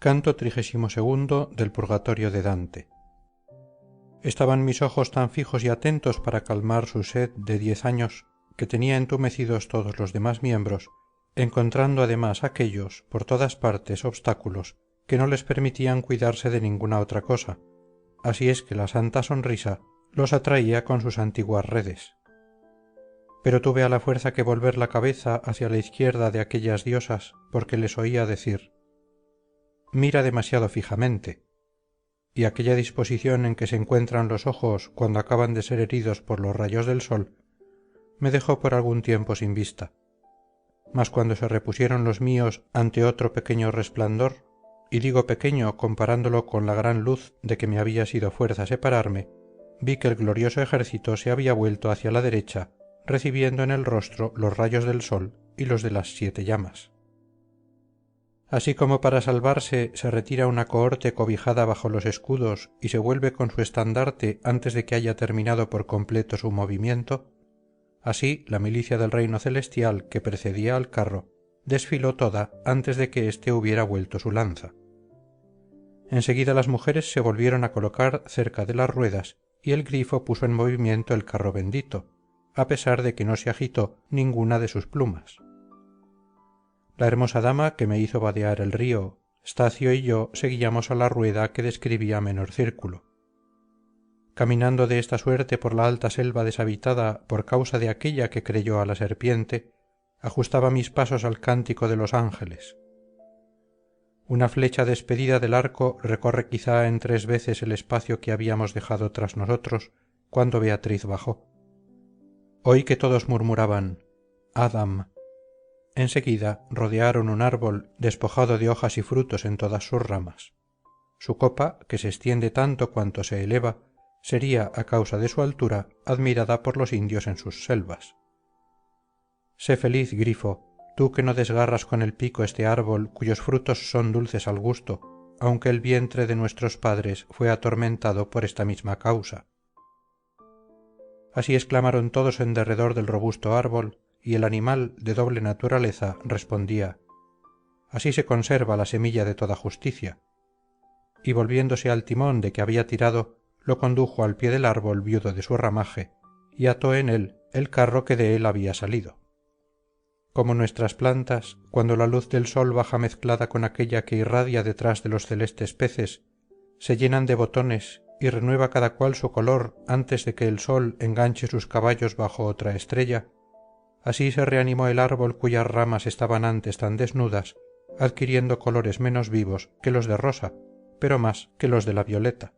Canto XXXII del Purgatorio de Dante. Estaban mis ojos tan fijos y atentos para calmar su sed de 10 años, que tenía entumecidos todos los demás miembros, encontrando además aquéllos por todas partes obstáculos que no les permitían cuidarse de ninguna otra cosa, así es que la santa sonrisa los atraía con sus antiguas redes. Pero tuve a la fuerza que volver la cabeza hacia la izquierda de aquellas diosas, porque les oía decir: mira demasiado fijamente, y aquella disposición en que se encuentran los ojos cuando acaban de ser heridos por los rayos del sol me dejó por algún tiempo sin vista, mas cuando se repusieron los míos ante otro pequeño resplandor, y digo pequeño comparándolo con la gran luz de que me había sido fuerza separarme, vi que el glorioso ejército se había vuelto hacia la derecha, recibiendo en el rostro los rayos del sol y los de las 7 llamas. Así como para salvarse se retira una cohorte cobijada bajo los escudos y se vuelve con su estandarte antes de que haya terminado por completo su movimiento, así la milicia del reino celestial que precedía al carro desfiló toda antes de que éste hubiera vuelto su lanza. Enseguida las mujeres se volvieron a colocar cerca de las ruedas y el grifo puso en movimiento el carro bendito, a pesar de que no se agitó ninguna de sus plumas. La hermosa dama que me hizo vadear el río, Stacio y yo seguíamos a la rueda que describía menor círculo. Caminando de esta suerte por la alta selva deshabitada por causa de aquella que creyó a la serpiente, ajustaba mis pasos al cántico de los ángeles. Una flecha despedida del arco recorre quizá en 3 veces el espacio que habíamos dejado tras nosotros cuando Beatriz bajó. Oí que todos murmuraban: Adam. Enseguida rodearon un árbol despojado de hojas y frutos en todas sus ramas. Su copa, que se extiende tanto cuanto se eleva, sería, a causa de su altura, admirada por los indios en sus selvas. Sé feliz, grifo, tú que no desgarras con el pico este árbol cuyos frutos son dulces al gusto, aunque el vientre de nuestros padres fue atormentado por esta misma causa. Así exclamaron todos en derredor del robusto árbol, y el animal de doble naturaleza respondía: así se conserva la semilla de toda justicia, y volviéndose al timón de que había tirado, lo condujo al pie del árbol viudo de su ramaje y ató en él el carro que de él había salido. Como nuestras plantas, cuando la luz del sol baja mezclada con aquella que irradia detrás de los celestes peces, se llenan de botones y renueva cada cual su color antes de que el sol enganche sus caballos bajo otra estrella, así se reanimó el árbol cuyas ramas estaban antes tan desnudas, adquiriendo colores menos vivos que los de rosa, pero más que los de la violeta.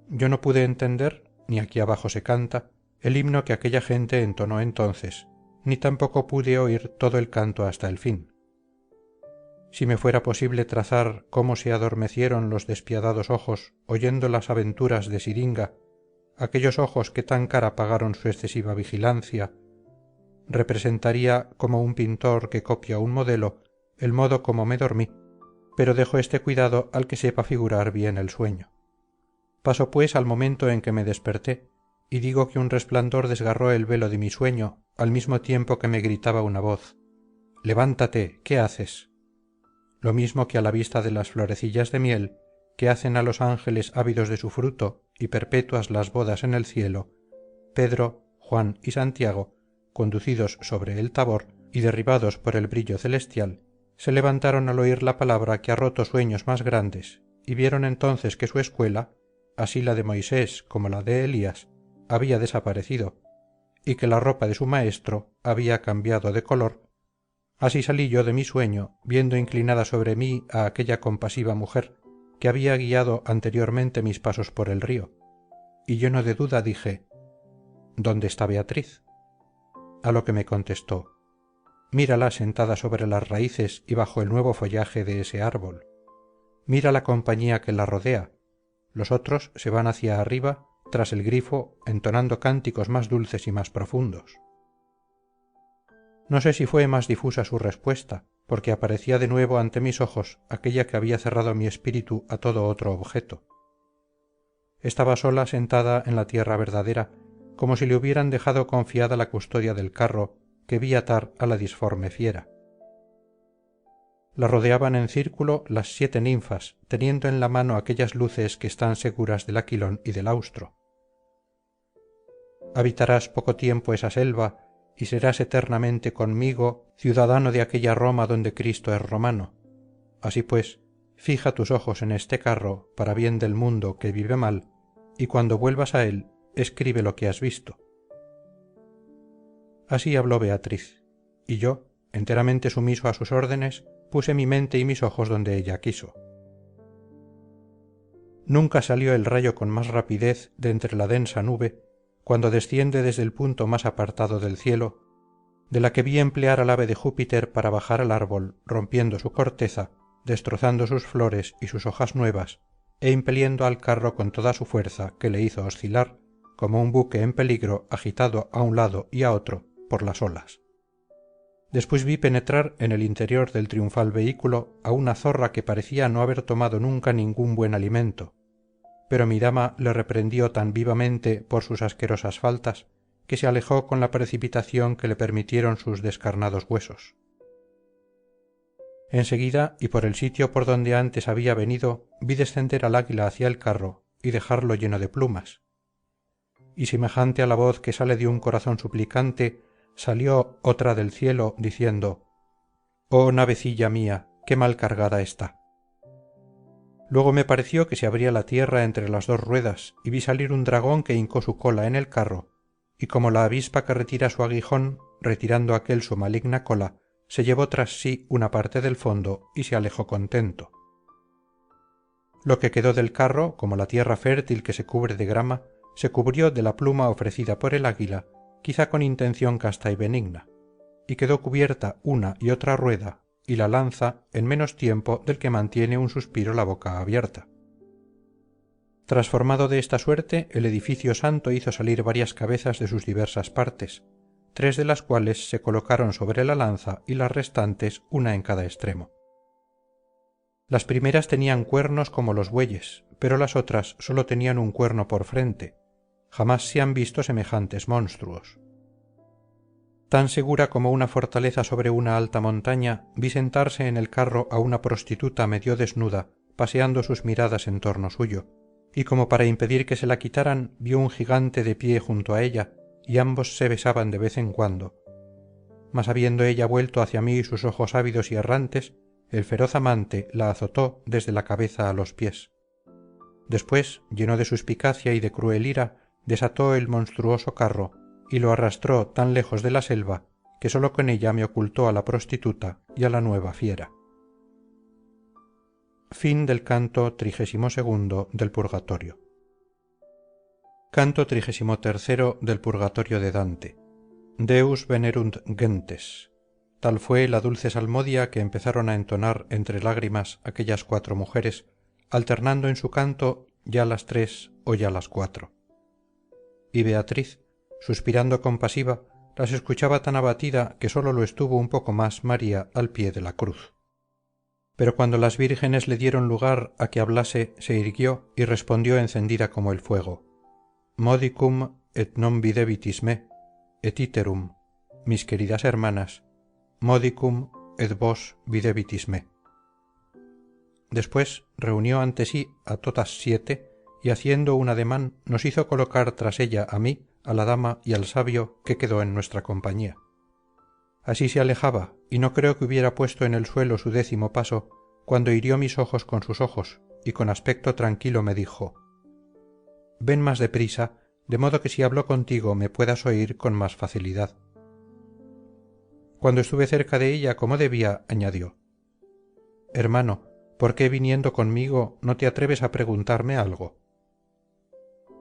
Yo no pude entender, ni aquí abajo se canta, el himno que aquella gente entonó entonces, ni tampoco pude oír todo el canto hasta el fin. Si me fuera posible trazar cómo se adormecieron los despiadados ojos oyendo las aventuras de Siringa, aquellos ojos que tan cara pagaron su excesiva vigilancia, representaría como un pintor que copia un modelo el modo como me dormí, pero dejo este cuidado al que sepa figurar bien el sueño. Paso pues al momento en que me desperté, y digo que un resplandor desgarró el velo de mi sueño al mismo tiempo que me gritaba una voz: levántate, ¿qué haces? Lo mismo que a la vista de las florecillas de miel que hacen a los ángeles ávidos de su fruto y perpetuas las bodas en el cielo, Pedro, Juan y Santiago, conducidos sobre el Tabor y derribados por el brillo celestial, se levantaron al oír la palabra que ha roto sueños más grandes, y vieron entonces que su escuela, así la de Moisés como la de Elías, había desaparecido, y que la ropa de su maestro había cambiado de color. Así salí yo de mi sueño, viendo inclinada sobre mí a aquella compasiva mujer que había guiado anteriormente mis pasos por el río, y lleno de duda dije: ¿dónde está Beatriz? A lo que me contestó: mírala sentada sobre las raíces y bajo el nuevo follaje de ese árbol. Mira la compañía que la rodea. Los otros se van hacia arriba tras el grifo entonando cánticos más dulces y más profundos. No sé si fue más difusa su respuesta, porque aparecía de nuevo ante mis ojos aquella que había cerrado mi espíritu a todo otro objeto. Estaba sola sentada en la tierra verdadera, como si le hubieran dejado confiada la custodia del carro que vi atar a la disforme fiera. La rodeaban en círculo las 7 ninfas, teniendo en la mano aquellas luces que están seguras del aquilón y del austro. Habitarás poco tiempo esa selva y serás eternamente conmigo ciudadano de aquella Roma donde Cristo es romano. Así pues, fija tus ojos en este carro para bien del mundo que vive mal, y cuando vuelvas a él, escribe lo que has visto. Así habló Beatriz, y yo, enteramente sumiso a sus órdenes, puse mi mente y mis ojos donde ella quiso. Nunca salió el rayo con más rapidez de entre la densa nube, cuando desciende desde el punto más apartado del cielo, de la que vi emplear al ave de Júpiter para bajar al árbol, rompiendo su corteza, destrozando sus flores y sus hojas nuevas, e impeliendo al carro con toda su fuerza, que le hizo oscilar, como un buque en peligro agitado a un lado y a otro por las olas. Después vi penetrar en el interior del triunfal vehículo a una zorra que parecía no haber tomado nunca ningún buen alimento, pero mi dama le reprendió tan vivamente por sus asquerosas faltas que se alejó con la precipitación que le permitieron sus descarnados huesos. Enseguida, y por el sitio por donde antes había venido, vi descender al águila hacia el carro y dejarlo lleno de plumas. Y semejante a la voz que sale de un corazón suplicante, salió otra del cielo, diciendo: «Oh navecilla mía, qué mal cargada está». Luego me pareció que se abría la tierra entre las 2 ruedas y vi salir un dragón que hincó su cola en el carro, y como la avispa que retira su aguijón, retirando aquel su maligna cola, se llevó tras sí una parte del fondo y se alejó contento. Lo que quedó del carro, como la tierra fértil que se cubre de grama, se cubrió de la pluma ofrecida por el águila, quizá con intención casta y benigna, y quedó cubierta una y otra rueda y la lanza en menos tiempo del que mantiene un suspiro la boca abierta. Transformado de esta suerte, el edificio santo hizo salir varias cabezas de sus diversas partes, 3 de las cuales se colocaron sobre la lanza y las restantes una en cada extremo. Las primeras tenían cuernos como los bueyes, pero las otras sólo tenían un cuerno por frente. Jamás se han visto semejantes monstruos. Tan segura como una fortaleza sobre una alta montaña, vi sentarse en el carro a una prostituta medio desnuda, paseando sus miradas en torno suyo, y como para impedir que se la quitaran, vi un gigante de pie junto a ella, y ambos se besaban de vez en cuando. Mas habiendo ella vuelto hacia mí sus ojos ávidos y errantes, el feroz amante la azotó desde la cabeza a los pies. Después, lleno de suspicacia y de cruel ira, desató el monstruoso carro y lo arrastró tan lejos de la selva que sólo con ella me ocultó a la prostituta y a la nueva fiera. Fin del canto 32 del Purgatorio. Canto 33 del Purgatorio de Dante. Deus venerunt gentes. Tal fue la dulce salmodia que empezaron a entonar entre lágrimas aquellas 4 mujeres, alternando en su canto ya las 3 o ya las 4. Y Beatriz, suspirando compasiva, las escuchaba tan abatida que sólo lo estuvo un poco más María al pie de la cruz. Pero cuando las vírgenes le dieron lugar a que hablase, se irguió y respondió encendida como el fuego: Modicum et non videbitis me, et iterum, mis queridas hermanas, modicum et vos videbitis me. Después reunió ante sí a todas 7 y haciendo un ademán nos hizo colocar tras ella a mí, a la dama y al sabio que quedó en nuestra compañía. Así se alejaba, y no creo que hubiera puesto en el suelo su 10º paso, cuando hirió mis ojos con sus ojos, y con aspecto tranquilo me dijo: «Ven más deprisa, de modo que si hablo contigo me puedas oír con más facilidad». Cuando estuve cerca de ella como debía, añadió: «Hermano, ¿por qué viniendo conmigo no te atreves a preguntarme algo?»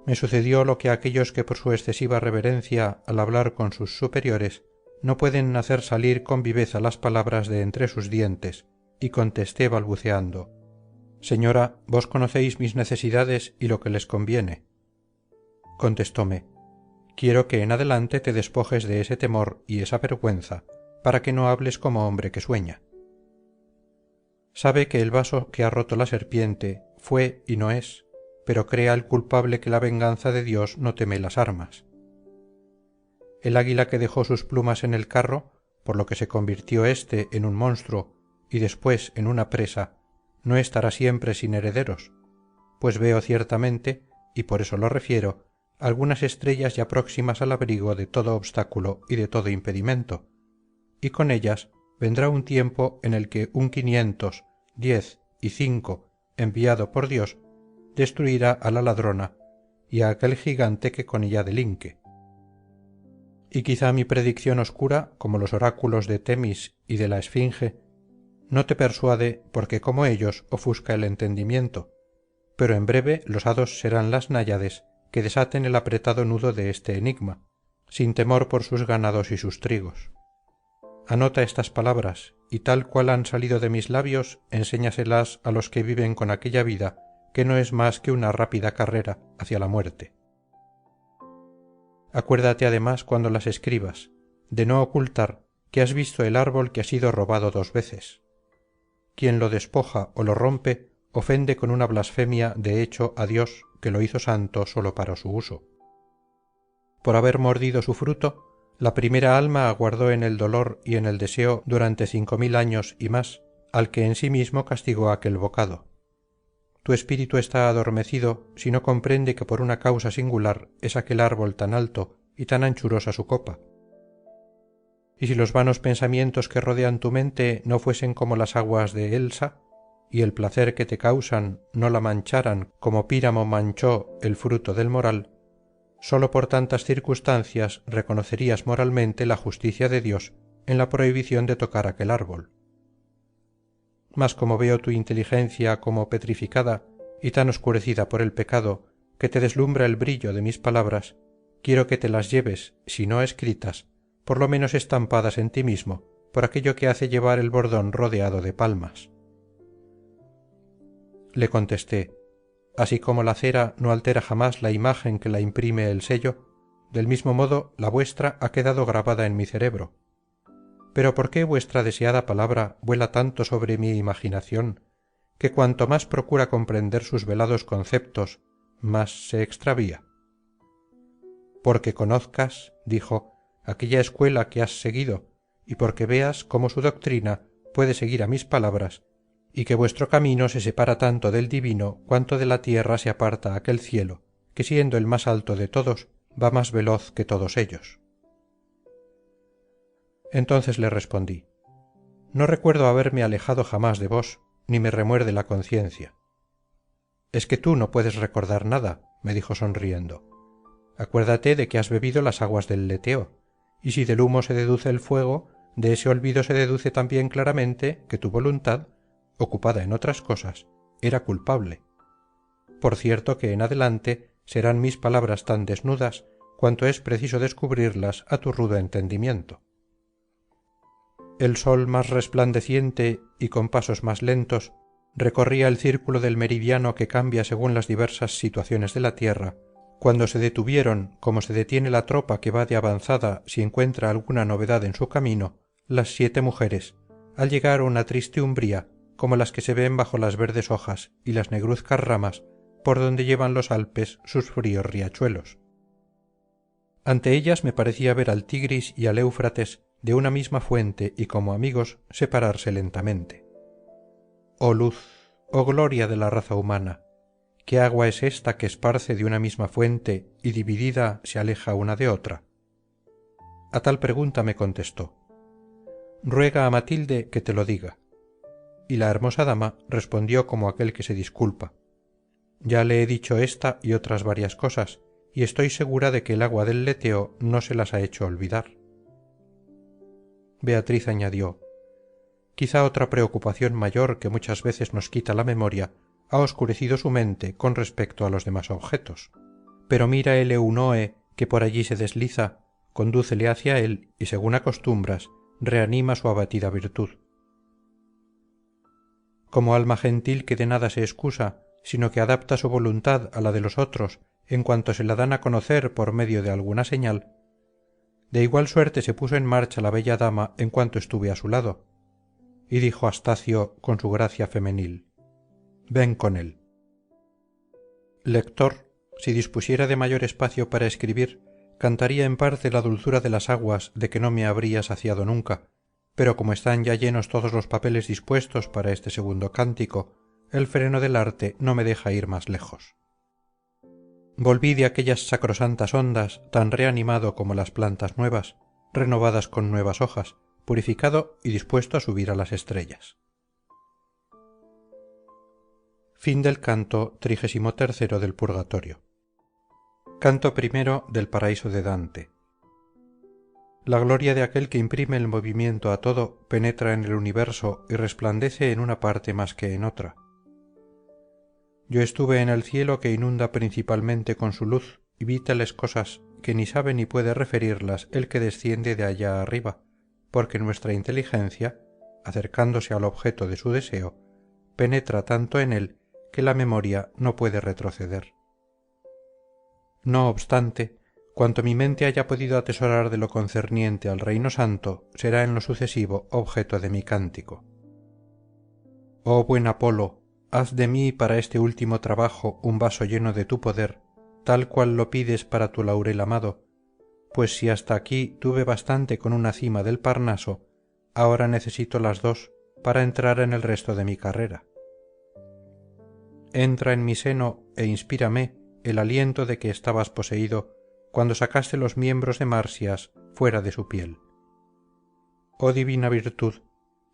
Me sucedió lo que a aquellos que por su excesiva reverencia al hablar con sus superiores no pueden hacer salir con viveza las palabras de entre sus dientes, y contesté balbuceando: «Señora, vos conocéis mis necesidades y lo que les conviene». Contestóme: «Quiero que en adelante te despojes de ese temor y esa vergüenza, para que no hables como hombre que sueña. Sabe que el vaso que ha roto la serpiente fue y no es, pero crea el culpable que la venganza de Dios no teme las armas. El águila que dejó sus plumas en el carro, por lo que se convirtió éste en un monstruo, y después en una presa, no estará siempre sin herederos, pues veo ciertamente, y por eso lo refiero, algunas estrellas ya próximas al abrigo de todo obstáculo y de todo impedimento, y con ellas vendrá un tiempo en el que un 500, 10 y 5, enviado por Dios, destruirá a la ladrona y a aquel gigante que con ella delinque. Y quizá mi predicción oscura, como los oráculos de Temis y de la Esfinge, no te persuade porque como ellos ofusca el entendimiento, pero en breve los hados serán las náyades que desaten el apretado nudo de este enigma, sin temor por sus ganados y sus trigos. Anota estas palabras, y tal cual han salido de mis labios, enséñaselas a los que viven con aquella vida que no es más que una rápida carrera hacia la muerte. Acuérdate además cuando las escribas, de no ocultar que has visto el árbol que ha sido robado 2 veces. Quien lo despoja o lo rompe ofende con una blasfemia de hecho a Dios que lo hizo santo sólo para su uso. Por haber mordido su fruto, la primera alma aguardó en el dolor y en el deseo durante 5000 años y más al que en sí mismo castigó aquel bocado. Tu espíritu está adormecido si no comprende que por una causa singular es aquel árbol tan alto y tan anchurosa su copa. Y si los vanos pensamientos que rodean tu mente no fuesen como las aguas de Elsa, y el placer que te causan no la mancharan como Píramo manchó el fruto del moral, sólo por tantas circunstancias reconocerías moralmente la justicia de Dios en la prohibición de tocar aquel árbol. Mas como veo tu inteligencia como petrificada y tan oscurecida por el pecado que te deslumbra el brillo de mis palabras, quiero que te las lleves, si no escritas, por lo menos estampadas en ti mismo, por aquello que hace llevar el bordón rodeado de palmas. Le contesté, así como la cera no altera jamás la imagen que la imprime el sello, del mismo modo la vuestra ha quedado grabada en mi cerebro. Pero ¿por qué vuestra deseada palabra vuela tanto sobre mi imaginación, que cuanto más procura comprender sus velados conceptos, más se extravía? Porque conozcas, dijo, aquella escuela que has seguido, y porque veas cómo su doctrina puede seguir a mis palabras, y que vuestro camino se separa tanto del divino cuanto de la tierra se aparta aquel cielo, que siendo el más alto de todos, va más veloz que todos ellos. Entonces le respondí, no recuerdo haberme alejado jamás de vos, ni me remuerde la conciencia. Es que tú no puedes recordar nada, me dijo sonriendo. Acuérdate de que has bebido las aguas del Leteo, y si del humo se deduce el fuego, de ese olvido se deduce también claramente que tu voluntad, ocupada en otras cosas, era culpable. Por cierto que en adelante serán mis palabras tan desnudas cuanto es preciso descubrirlas a tu rudo entendimiento. El sol más resplandeciente y con pasos más lentos recorría el círculo del meridiano que cambia según las diversas situaciones de la tierra, cuando se detuvieron, como se detiene la tropa que va de avanzada si encuentra alguna novedad en su camino, las 7 mujeres, al llegar a una triste umbría como las que se ven bajo las verdes hojas y las negruzcas ramas por donde llevan los Alpes sus fríos riachuelos. Ante ellas me parecía ver al Tigris y al Éufrates de una misma fuente y como amigos separarse lentamente. Oh luz, oh gloria de la raza humana, ¿qué agua es esta que esparce de una misma fuente y dividida se aleja una de otra? A tal pregunta me contestó, ruega a Matilde que te lo diga. Y la hermosa dama respondió como aquel que se disculpa, ya le he dicho esta y otras varias cosas, y estoy segura de que el agua del Leteo no se las ha hecho olvidar. Beatriz añadió, quizá otra preocupación mayor que muchas veces nos quita la memoria ha oscurecido su mente con respecto a los demás objetos. Pero mira el Eunoe que por allí se desliza, condúcele hacia él y según acostumbras, reanima su abatida virtud. Como alma gentil que de nada se excusa, sino que adapta su voluntad a la de los otros en cuanto se la dan a conocer por medio de alguna señal, de igual suerte se puso en marcha la bella dama en cuanto estuve a su lado, y dijo Astacio con su gracia femenil, ven con él. Lector, si dispusiera de mayor espacio para escribir, cantaría en parte la dulzura de las aguas de que no me habría saciado nunca, pero como están ya llenos todos los papeles dispuestos para este segundo cántico, el freno del arte no me deja ir más lejos. Volví de aquellas sacrosantas ondas tan reanimado como las plantas nuevas, renovadas con nuevas hojas, purificado y dispuesto a subir a las estrellas. Fin del canto 33 del Purgatorio. Canto primero del Paraíso de Dante. La gloria de aquel que imprime el movimiento a todo penetra en el universo y resplandece en una parte más que en otra. Yo estuve en el cielo que inunda principalmente con su luz y vi tales cosas que ni sabe ni puede referirlas el que desciende de allá arriba, porque nuestra inteligencia, acercándose al objeto de su deseo, penetra tanto en él que la memoria no puede retroceder. No obstante, cuanto mi mente haya podido atesorar de lo concerniente al reino santo será en lo sucesivo objeto de mi cántico. Oh buen Apolo, haz de mí para este último trabajo un vaso lleno de tu poder, tal cual lo pides para tu laurel amado, pues si hasta aquí tuve bastante con una cima del Parnaso, ahora necesito las dos para entrar en el resto de mi carrera. Entra en mi seno e inspírame el aliento de que estabas poseído cuando sacaste los miembros de Marsias fuera de su piel. Oh divina virtud,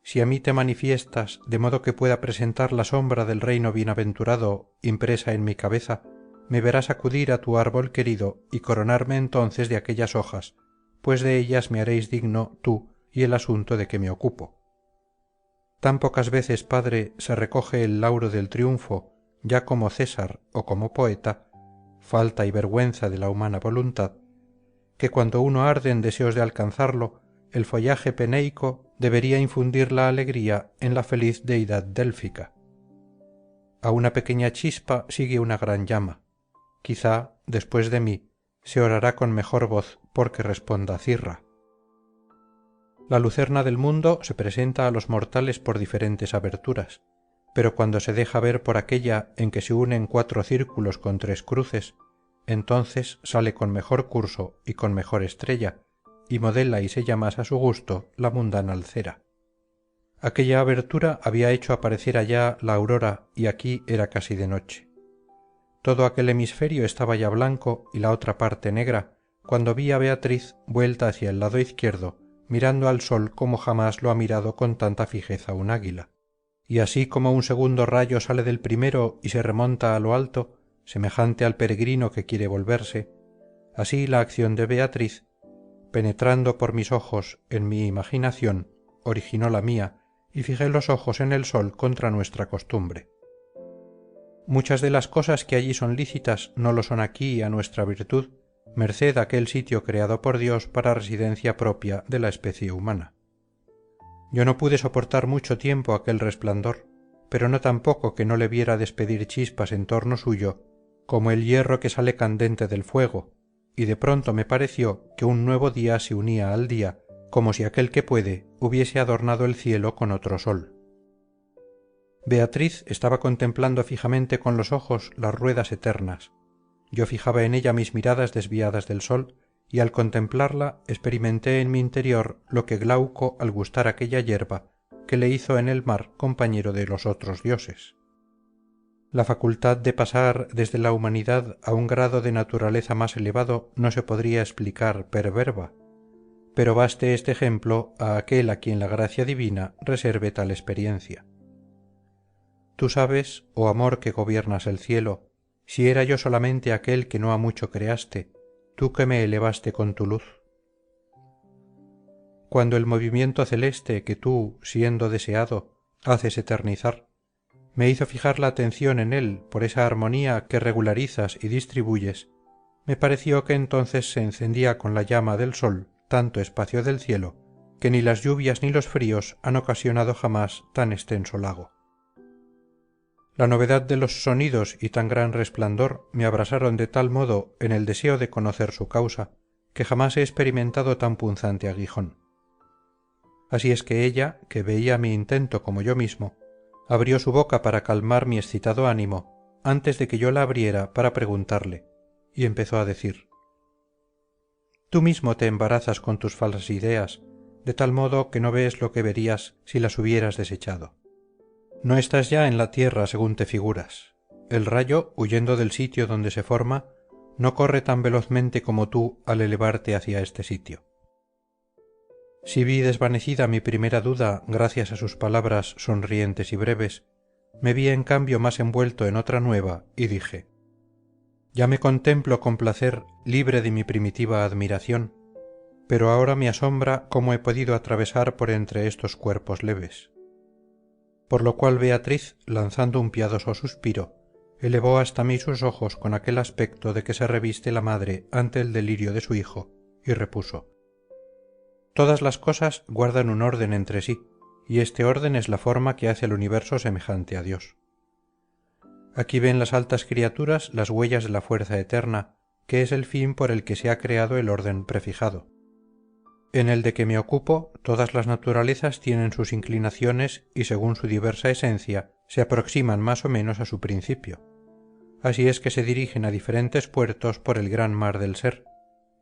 si a mí te manifiestas de modo que pueda presentar la sombra del reino bienaventurado impresa en mi cabeza, me verás acudir a tu árbol querido y coronarme entonces de aquellas hojas, pues de ellas me haréis digno tú y el asunto de que me ocupo. Tan pocas veces, Padre, se recoge el lauro del triunfo, ya como César o como poeta, falta y vergüenza de la humana voluntad, que cuando uno arde en deseos de alcanzarlo, el follaje peneico debería infundir la alegría en la feliz deidad délfica. A una pequeña chispa sigue una gran llama. Quizá, después de mí, se orará con mejor voz porque responda Cirra. La lucerna del mundo se presenta a los mortales por diferentes aberturas, pero cuando se deja ver por aquella en que se unen 4 círculos con 3 cruces, entonces sale con mejor curso y con mejor estrella, y modela y sella más a su gusto la mundana alcera. Aquella abertura había hecho aparecer allá la aurora y aquí era casi de noche. Todo aquel hemisferio estaba ya blanco y la otra parte negra, cuando vi a Beatriz vuelta hacia el lado izquierdo, mirando al sol como jamás lo ha mirado con tanta fijeza un águila. Y así como un segundo rayo sale del primero y se remonta a lo alto, semejante al peregrino que quiere volverse, así la acción de Beatriz, penetrando por mis ojos en mi imaginación, originó la mía, y fijé los ojos en el sol contra nuestra costumbre. Muchas de las cosas que allí son lícitas no lo son aquí a nuestra virtud, merced a aquel sitio creado por Dios para residencia propia de la especie humana. Yo no pude soportar mucho tiempo aquel resplandor, pero no tampoco que no le viera despedir chispas en torno suyo, como el hierro que sale candente del fuego, y de pronto me pareció que un nuevo día se unía al día, como si aquel que puede hubiese adornado el cielo con otro sol. Beatriz estaba contemplando fijamente con los ojos las ruedas eternas. Yo fijaba en ella mis miradas desviadas del sol, y al contemplarla experimenté en mi interior lo que Glauco al gustar aquella hierba que le hizo en el mar compañero de los otros dioses. La facultad de pasar desde la humanidad a un grado de naturaleza más elevado no se podría explicar per verba, pero baste este ejemplo a aquel a quien la gracia divina reserve tal experiencia. Tú sabes, oh amor que gobiernas el cielo, si era yo solamente aquel que no ha mucho creaste, tú que me elevaste con tu luz. Cuando el movimiento celeste que tú, siendo deseado, haces eternizar, me hizo fijar la atención en él por esa armonía que regularizas y distribuyes, me pareció que entonces se encendía con la llama del sol tanto espacio del cielo, que ni las lluvias ni los fríos han ocasionado jamás tan extenso lago. La novedad de los sonidos y tan gran resplandor me abrasaron de tal modo en el deseo de conocer su causa, que jamás he experimentado tan punzante aguijón. Así es que ella, que veía mi intento como yo mismo, abrió su boca para calmar mi excitado ánimo antes de que yo la abriera para preguntarle, y empezó a decir: tú mismo te embarazas con tus falsas ideas, de tal modo que no ves lo que verías si las hubieras desechado. No estás ya en la tierra según te figuras. El rayo, huyendo del sitio donde se forma, no corre tan velozmente como tú al elevarte hacia este sitio. Si vi desvanecida mi primera duda gracias a sus palabras sonrientes y breves, me vi en cambio más envuelto en otra nueva y dije: ya me contemplo con placer libre de mi primitiva admiración, pero ahora me asombra cómo he podido atravesar por entre estos cuerpos leves. Por lo cual Beatriz, lanzando un piadoso suspiro, elevó hasta mí sus ojos con aquel aspecto de que se reviste la madre ante el delirio de su hijo, y repuso: todas las cosas guardan un orden entre sí, y este orden es la forma que hace al universo semejante a Dios. Aquí ven las altas criaturas las huellas de la fuerza eterna, que es el fin por el que se ha creado el orden prefijado. En el de que me ocupo, todas las naturalezas tienen sus inclinaciones y según su diversa esencia se aproximan más o menos a su principio. Así es que se dirigen a diferentes puertos por el gran mar del ser,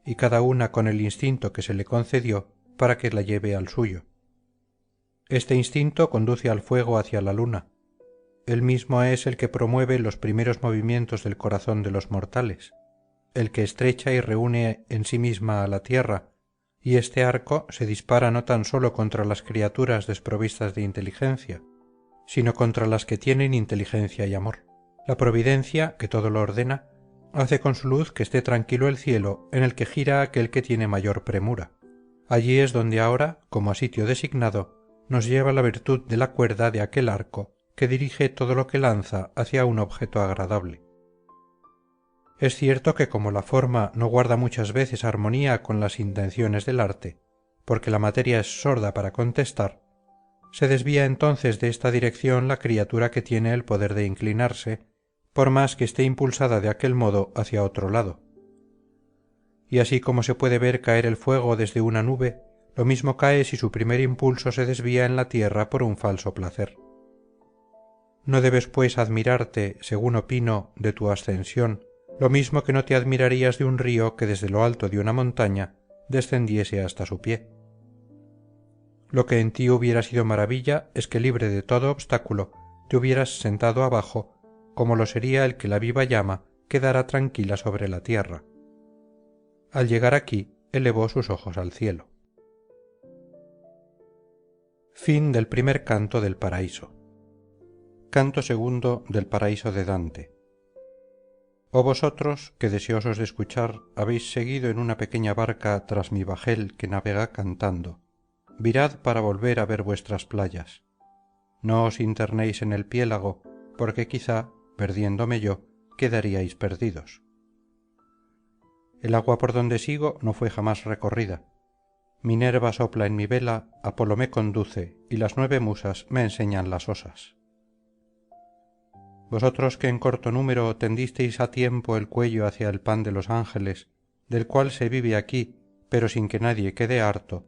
y cada una con el instinto que se le concedió para que la lleve al suyo. Este instinto conduce al fuego hacia la luna. Él mismo es el que promueve los primeros movimientos del corazón de los mortales, el que estrecha y reúne en sí misma a la tierra, y este arco se dispara no tan sólo contra las criaturas desprovistas de inteligencia, sino contra las que tienen inteligencia y amor. La providencia, que todo lo ordena, hace con su luz que esté tranquilo el cielo en el que gira aquel que tiene mayor premura. Allí es donde ahora, como a sitio designado, nos lleva la virtud de la cuerda de aquel arco que dirige todo lo que lanza hacia un objeto agradable. Es cierto que como la forma no guarda muchas veces armonía con las intenciones del arte, porque la materia es sorda para contestar, se desvía entonces de esta dirección la criatura que tiene el poder de inclinarse, por más que esté impulsada de aquel modo hacia otro lado. Y así como se puede ver caer el fuego desde una nube, lo mismo cae si su primer impulso se desvía en la tierra por un falso placer. No debes pues admirarte, según opino, de tu ascensión, lo mismo que no te admirarías de un río que desde lo alto de una montaña descendiese hasta su pie. Lo que en ti hubiera sido maravilla es que libre de todo obstáculo te hubieras sentado abajo, como lo sería el que la viva llama quedara tranquila sobre la tierra. Al llegar aquí, elevó sus ojos al cielo. Fin del primer canto del paraíso. Canto segundo del paraíso de Dante. Oh vosotros, que deseosos de escuchar, habéis seguido en una pequeña barca tras mi bajel que navega cantando, virad para volver a ver vuestras playas. No os internéis en el piélago, porque quizá, perdiéndome yo, quedaríais perdidos. El agua por donde sigo no fue jamás recorrida. Minerva sopla en mi vela, Apolo me conduce, y las 9 musas me enseñan las osas. Vosotros que en corto número tendisteis a tiempo el cuello hacia el pan de los ángeles, del cual se vive aquí, pero sin que nadie quede harto,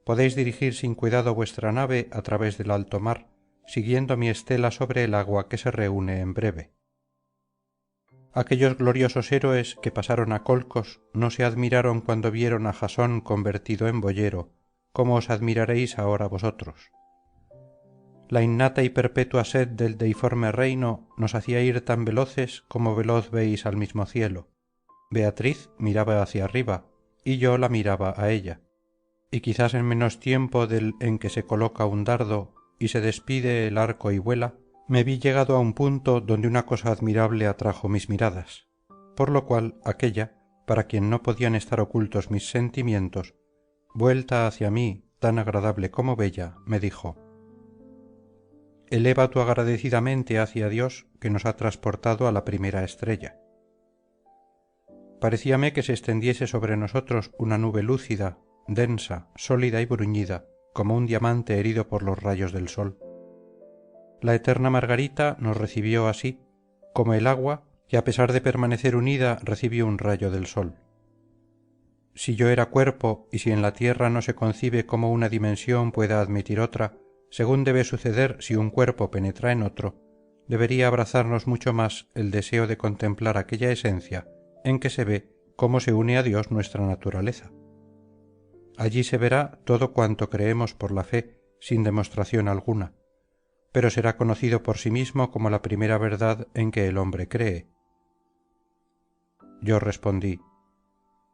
podéis dirigir sin cuidado vuestra nave a través del alto mar, siguiendo mi estela sobre el agua que se reúne en breve. Aquellos gloriosos héroes que pasaron a Colcos no se admiraron cuando vieron a Jasón convertido en boyero, como os admiraréis ahora vosotros. La innata y perpetua sed del deiforme reino nos hacía ir tan veloces como veloz veis al mismo cielo. Beatriz miraba hacia arriba, y yo la miraba a ella. Y quizás en menos tiempo del en que se coloca un dardo y se despide el arco y vuela, me vi llegado a un punto donde una cosa admirable atrajo mis miradas, por lo cual aquella, para quien no podían estar ocultos mis sentimientos, vuelta hacia mí, tan agradable como bella, me dijo: eleva tú agradecidamente hacia Dios que nos ha transportado a la primera estrella. Parecíame que se extendiese sobre nosotros una nube lúcida, densa, sólida y bruñida, como un diamante herido por los rayos del sol. La eterna Margarita nos recibió así, como el agua, que a pesar de permanecer unida recibe un rayo del sol. Si yo era cuerpo, y si en la tierra no se concibe cómo una dimensión pueda admitir otra, según debe suceder si un cuerpo penetra en otro, debería abrazarnos mucho más el deseo de contemplar aquella esencia en que se ve cómo se une a Dios nuestra naturaleza. Allí se verá todo cuanto creemos por la fe sin demostración alguna, pero será conocido por sí mismo como la primera verdad en que el hombre cree. Yo respondí: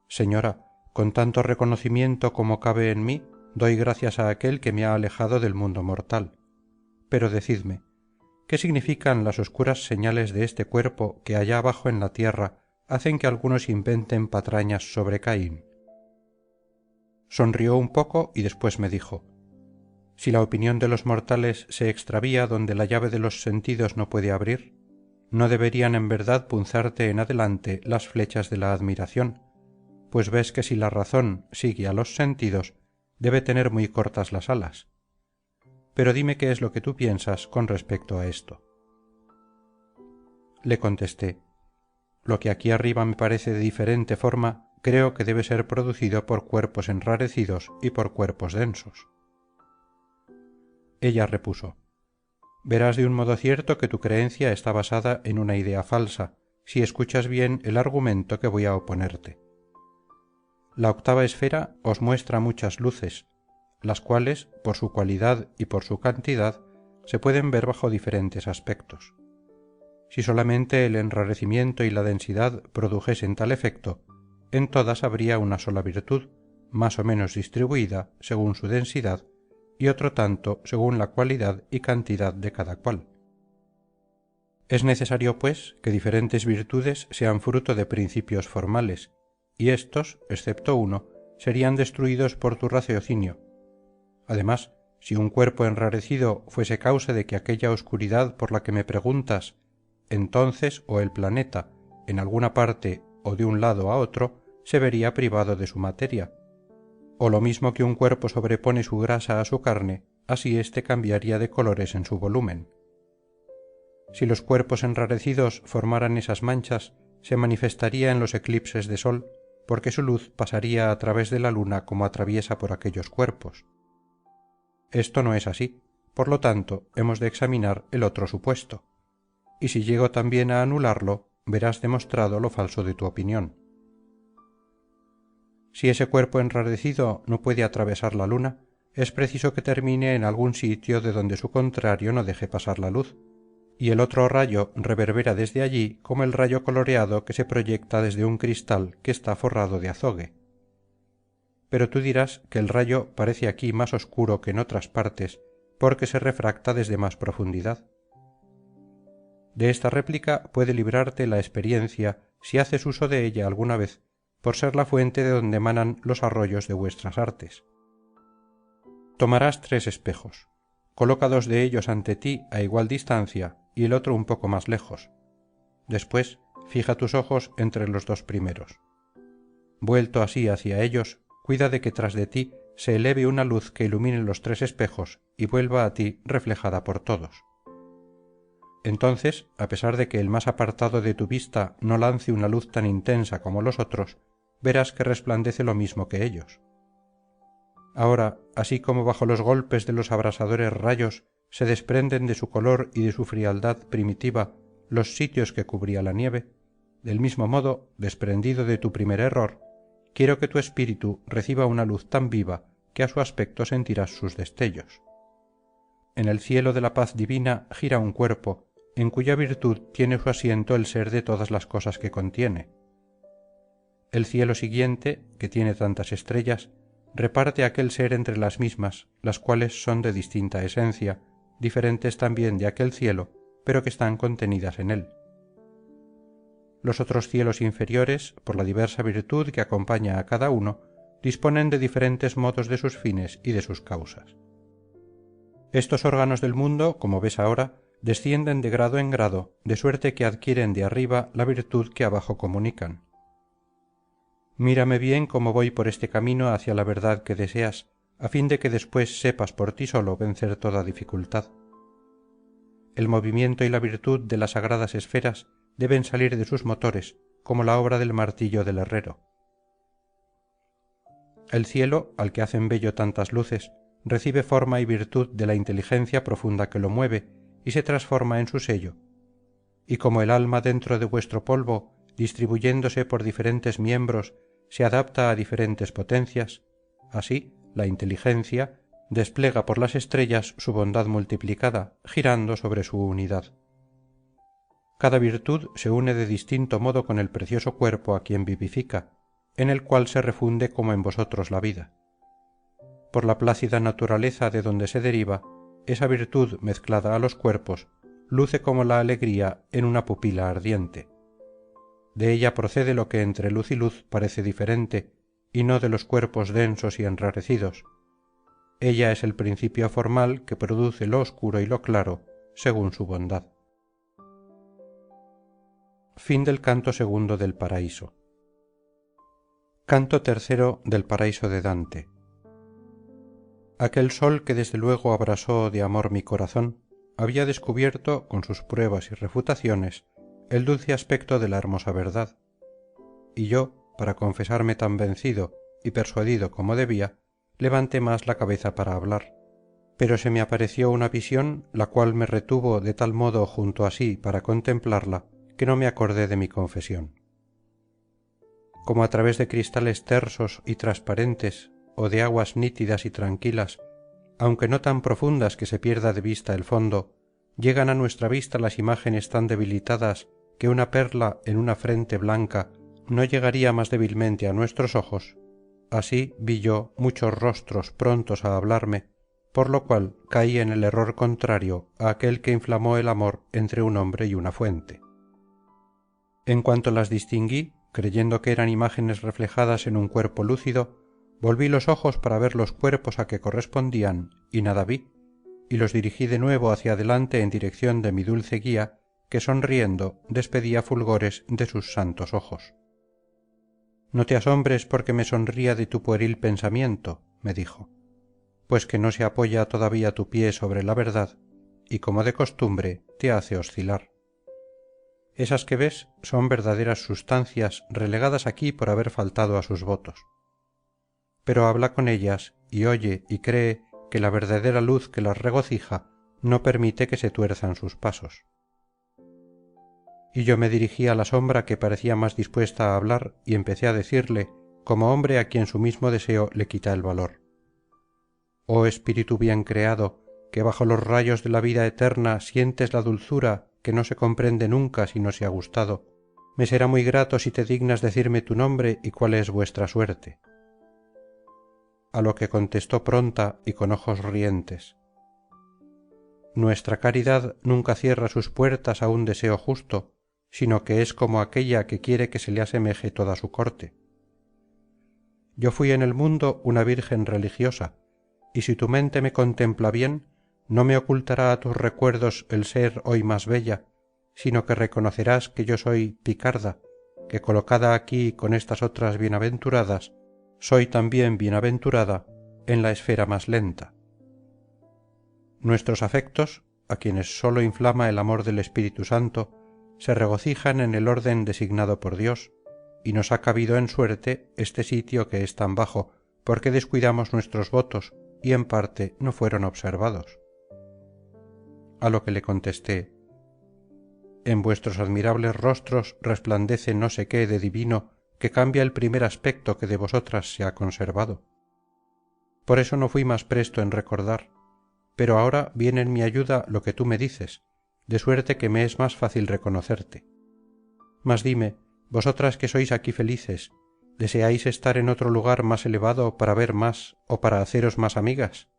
Señora, con tanto reconocimiento como cabe en mí, doy gracias a aquel que me ha alejado del mundo mortal. Pero decidme, ¿qué significan las oscuras señales de este cuerpo que allá abajo en la tierra hacen que algunos inventen patrañas sobre Caín? Sonrió un poco y después me dijo: si la opinión de los mortales se extravía donde la llave de los sentidos no puede abrir, no deberían en verdad punzarte en adelante las flechas de la admiración, pues ves que si la razón sigue a los sentidos, debe tener muy cortas las alas. Pero dime qué es lo que tú piensas con respecto a esto. Le contesté: lo que aquí arriba me parece de diferente forma, creo que debe ser producido por cuerpos enrarecidos y por cuerpos densos. Ella repuso: verás de un modo cierto que tu creencia está basada en una idea falsa, si escuchas bien el argumento que voy a oponerte. La octava esfera os muestra muchas luces, las cuales, por su cualidad y por su cantidad, se pueden ver bajo diferentes aspectos. Si solamente el enrarecimiento y la densidad produjesen tal efecto, en todas habría una sola virtud, más o menos distribuida según su densidad, y otro tanto según la cualidad y cantidad de cada cual. Es necesario, pues, que diferentes virtudes sean fruto de principios formales, y éstos, excepto uno, serían destruidos por tu raciocinio. Además, si un cuerpo enrarecido fuese causa de que aquella oscuridad por la que me preguntas, entonces o el planeta, en alguna parte o de un lado a otro, se vería privado de su materia, o lo mismo que un cuerpo sobrepone su grasa a su carne, así éste cambiaría de colores en su volumen. Si los cuerpos enrarecidos formaran esas manchas, se manifestaría en los eclipses de sol, porque su luz pasaría a través de la luna como atraviesa por aquellos cuerpos. Esto no es así, por lo tanto, hemos de examinar el otro supuesto, y si llego también a anularlo, verás demostrado lo falso de tu opinión. Si ese cuerpo enrarecido no puede atravesar la luna, es preciso que termine en algún sitio de donde su contrario no deje pasar la luz, y el otro rayo reverbera desde allí como el rayo coloreado que se proyecta desde un cristal que está forrado de azogue. Pero tú dirás que el rayo parece aquí más oscuro que en otras partes, porque se refracta desde más profundidad. De esta réplica puede librarte la experiencia si haces uso de ella alguna vez, por ser la fuente de donde manan los arroyos de vuestras artes. Tomarás 3 espejos. Coloca 2 de ellos ante ti a igual distancia y el otro un poco más lejos. Después, fija tus ojos entre los 2 primeros. Vuelto así hacia ellos, cuida de que tras de ti se eleve una luz que ilumine los 3 espejos y vuelva a ti reflejada por todos. Entonces, a pesar de que el más apartado de tu vista no lance una luz tan intensa como los otros, verás que resplandece lo mismo que ellos. Ahora, así como bajo los golpes de los abrasadores rayos se desprenden de su color y de su frialdad primitiva los sitios que cubría la nieve, del mismo modo, desprendido de tu primer error, quiero que tu espíritu reciba una luz tan viva que a su aspecto sentirás sus destellos. En el cielo de la paz divina gira un cuerpo, en cuya virtud tiene su asiento el ser de todas las cosas que contiene. El cielo siguiente, que tiene tantas estrellas, reparte aquel ser entre las mismas, las cuales son de distinta esencia, diferentes también de aquel cielo, pero que están contenidas en él. Los otros cielos inferiores, por la diversa virtud que acompaña a cada uno, disponen de diferentes modos de sus fines y de sus causas. Estos órganos del mundo, como ves ahora, descienden de grado en grado, de suerte que adquieren de arriba la virtud que abajo comunican. Mírame bien cómo voy por este camino hacia la verdad que deseas, a fin de que después sepas por ti solo vencer toda dificultad. El movimiento y la virtud de las sagradas esferas deben salir de sus motores, como la obra del martillo del herrero. El cielo, al que hacen bello tantas luces, recibe forma y virtud de la inteligencia profunda que lo mueve y se transforma en su sello, y como el alma dentro de vuestro polvo, distribuyéndose por diferentes miembros, se adapta a diferentes potencias, así la inteligencia desplega por las estrellas su bondad multiplicada, girando sobre su unidad. Cada virtud se une de distinto modo con el precioso cuerpo a quien vivifica, en el cual se refunde como en vosotros la vida. Por la plácida naturaleza de donde se deriva, esa virtud mezclada a los cuerpos luce como la alegría en una pupila ardiente. De ella procede lo que entre luz y luz parece diferente, y no de los cuerpos densos y enrarecidos. Ella es el principio formal que produce lo oscuro y lo claro, según su bondad. Fin del canto segundo del Paraíso. Canto tercero del Paraíso de Dante. Aquel sol que desde luego abrasó de amor mi corazón, había descubierto, con sus pruebas y refutaciones, el dulce aspecto de la hermosa verdad. Y yo, para confesarme tan vencido y persuadido como debía, levanté más la cabeza para hablar. Pero se me apareció una visión, la cual me retuvo de tal modo junto a sí para contemplarla, que no me acordé de mi confesión. Como a través de cristales tersos y transparentes, o de aguas nítidas y tranquilas, aunque no tan profundas que se pierda de vista el fondo, llegan a nuestra vista las imágenes tan debilitadas que una perla en una frente blanca no llegaría más débilmente a nuestros ojos, así vi yo muchos rostros prontos a hablarme, por lo cual caí en el error contrario a aquel que inflamó el amor entre un hombre y una fuente. En cuanto las distinguí, creyendo que eran imágenes reflejadas en un cuerpo lúcido, volví los ojos para ver los cuerpos a que correspondían y nada vi, y los dirigí de nuevo hacia adelante en dirección de mi dulce guía, que sonriendo despedía fulgores de sus santos ojos. No te asombres porque me sonría de tu pueril pensamiento, me dijo, pues que no se apoya todavía tu pie sobre la verdad, y como de costumbre te hace oscilar. Esas que ves son verdaderas sustancias relegadas aquí por haber faltado a sus votos. Pero habla con ellas y oye y cree que la verdadera luz que las regocija no permite que se tuerzan sus pasos. Y yo me dirigí a la sombra que parecía más dispuesta a hablar y empecé a decirle, como hombre a quien su mismo deseo le quita el valor. Oh espíritu bien creado, que bajo los rayos de la vida eterna sientes la dulzura que no se comprende nunca si no se ha gustado, me será muy grato si te dignas decirme tu nombre y cuál es vuestra suerte. A lo que contestó pronta y con ojos rientes: nuestra caridad nunca cierra sus puertas a un deseo justo, sino que es como aquella que quiere que se le asemeje toda su corte. Yo fui en el mundo una virgen religiosa, y si tu mente me contempla bien, no me ocultará a tus recuerdos el ser hoy más bella, sino que reconocerás que yo soy picarda, que colocada aquí con estas otras bienaventuradas, soy también bienaventurada en la esfera más lenta. Nuestros afectos, a quienes sólo inflama el amor del Espíritu Santo, se regocijan en el orden designado por Dios, y nos ha cabido en suerte este sitio que es tan bajo, porque descuidamos nuestros votos y en parte no fueron observados. A lo que le contesté: en vuestros admirables rostros resplandece no sé qué de divino que cambia el primer aspecto que de vosotras se ha conservado. Por eso no fui más presto en recordar, pero ahora viene en mi ayuda lo que tú me dices, de suerte que me es más fácil reconocerte. Mas dime, vosotras que sois aquí felices, ¿deseáis estar en otro lugar más elevado para ver más o para haceros más amigas?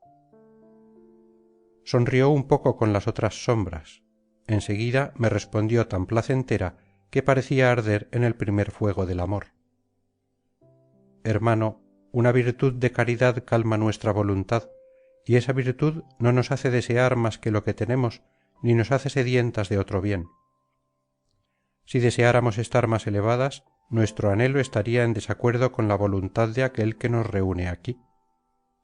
Sonrió un poco con las otras sombras. Enseguida me respondió tan placentera que parecía arder en el primer fuego del amor. Hermano, una virtud de caridad calma nuestra voluntad, y esa virtud no nos hace desear más que lo que tenemos, ni nos hace sedientas de otro bien. Si deseáramos estar más elevadas, nuestro anhelo estaría en desacuerdo con la voluntad de aquel que nos reúne aquí,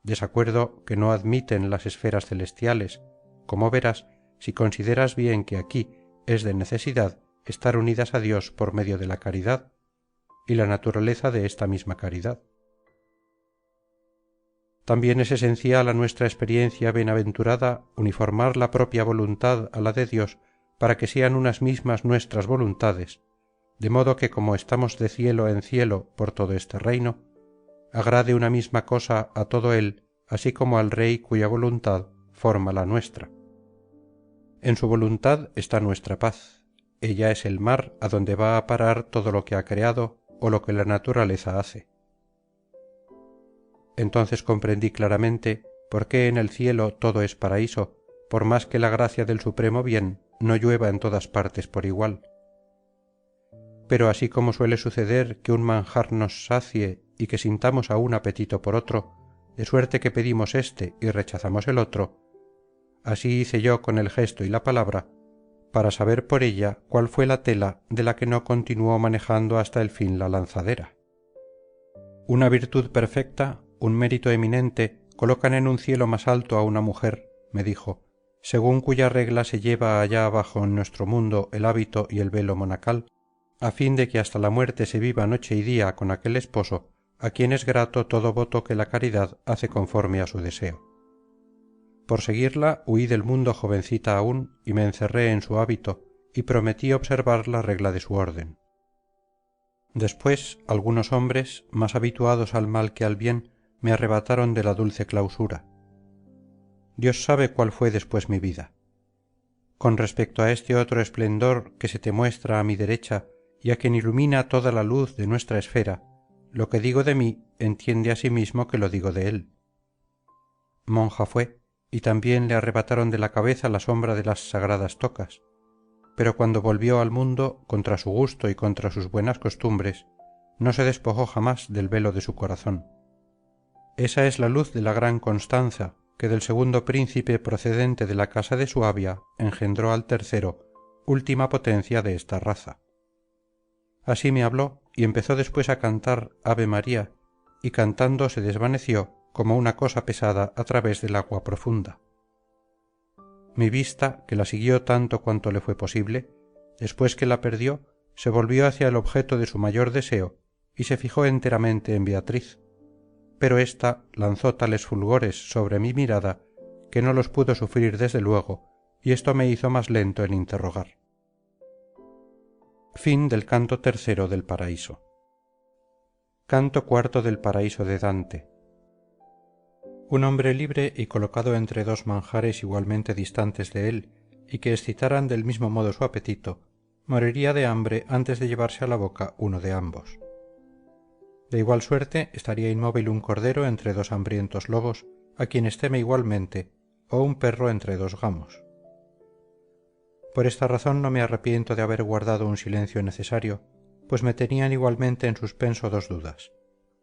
desacuerdo que no admiten las esferas celestiales, como verás si consideras bien que aquí es de necesidad estar unidas a Dios por medio de la caridad, y la naturaleza de esta misma caridad. También es esencial a nuestra experiencia bienaventurada uniformar la propia voluntad a la de Dios para que sean unas mismas nuestras voluntades, de modo que como estamos de cielo en cielo por todo este reino, agrade una misma cosa a todo él, así como al Rey cuya voluntad forma la nuestra. En su voluntad está nuestra paz. Ella es el mar a donde va a parar todo lo que ha creado o lo que la naturaleza hace. Entonces comprendí claramente por qué en el cielo todo es paraíso, por más que la gracia del supremo bien no llueva en todas partes por igual. Pero así como suele suceder que un manjar nos sacie y que sintamos aún apetito por otro, de suerte que pedimos éste y rechazamos el otro, así hice yo con el gesto y la palabra, para saber por ella cuál fue la tela de la que no continuó manejando hasta el fin la lanzadera. Una virtud perfecta, un mérito eminente, colocan en un cielo más alto a una mujer, me dijo, según cuya regla se lleva allá abajo en nuestro mundo el hábito y el velo monacal, a fin de que hasta la muerte se viva noche y día con aquel esposo, a quien es grato todo voto que la caridad hace conforme a su deseo. Por seguirla huí del mundo jovencita aún y me encerré en su hábito y prometí observar la regla de su orden. Después algunos hombres, más habituados al mal que al bien, me arrebataron de la dulce clausura. Dios sabe cuál fue después mi vida. Con respecto a este otro esplendor que se te muestra a mi derecha y a quien ilumina toda la luz de nuestra esfera, lo que digo de mí entiende asimismo que lo digo de él. Monja fue, y también le arrebataron de la cabeza la sombra de las sagradas tocas, pero cuando volvió al mundo, contra su gusto y contra sus buenas costumbres, no se despojó jamás del velo de su corazón. Esa es la luz de la gran Constanza, que del segundo príncipe procedente de la casa de Suabia engendró al tercero, última potencia de esta raza. Así me habló y empezó después a cantar Ave María, y cantando se desvaneció como una cosa pesada a través del agua profunda. Mi vista, que la siguió tanto cuanto le fue posible, después que la perdió, se volvió hacia el objeto de su mayor deseo y se fijó enteramente en Beatriz, pero ésta lanzó tales fulgores sobre mi mirada que no los pudo sufrir desde luego, y esto me hizo más lento en interrogar. Fin del canto tercero del Paraíso. Canto cuarto del Paraíso de Dante. Un hombre libre y colocado entre dos manjares igualmente distantes de él y que excitaran del mismo modo su apetito, moriría de hambre antes de llevarse a la boca uno de ambos. De igual suerte estaría inmóvil un cordero entre dos hambrientos lobos, a quienes teme igualmente, o un perro entre dos gamos. Por esta razón no me arrepiento de haber guardado un silencio necesario, pues me tenían igualmente en suspenso dos dudas,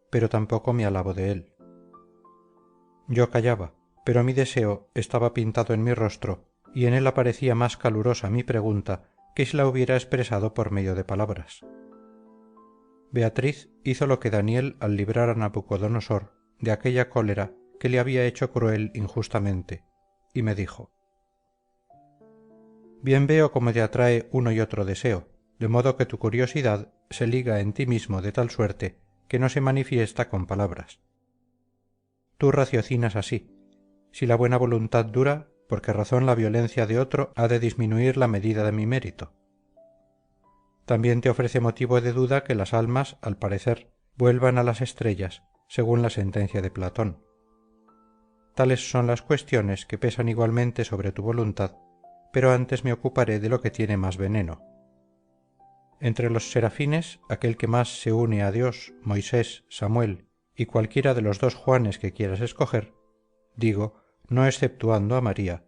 pero tampoco me alabo de él. Yo callaba, pero mi deseo estaba pintado en mi rostro y en él aparecía más calurosa mi pregunta que si la hubiera expresado por medio de palabras. Beatriz hizo lo que Daniel al librar a Nabucodonosor de aquella cólera que le había hecho cruel injustamente, y me dijo: bien veo cómo te atrae uno y otro deseo, de modo que tu curiosidad se liga en ti mismo de tal suerte que no se manifiesta con palabras. Tú raciocinas así: si la buena voluntad dura, ¿por qué razón la violencia de otro ha de disminuir la medida de mi mérito? También te ofrece motivo de duda que las almas, al parecer, vuelvan a las estrellas, según la sentencia de Platón. Tales son las cuestiones que pesan igualmente sobre tu voluntad, pero antes me ocuparé de lo que tiene más veneno. Entre los serafines, aquel que más se une a Dios, Moisés, Samuel y cualquiera de los dos Juanes que quieras escoger, digo, no exceptuando a María,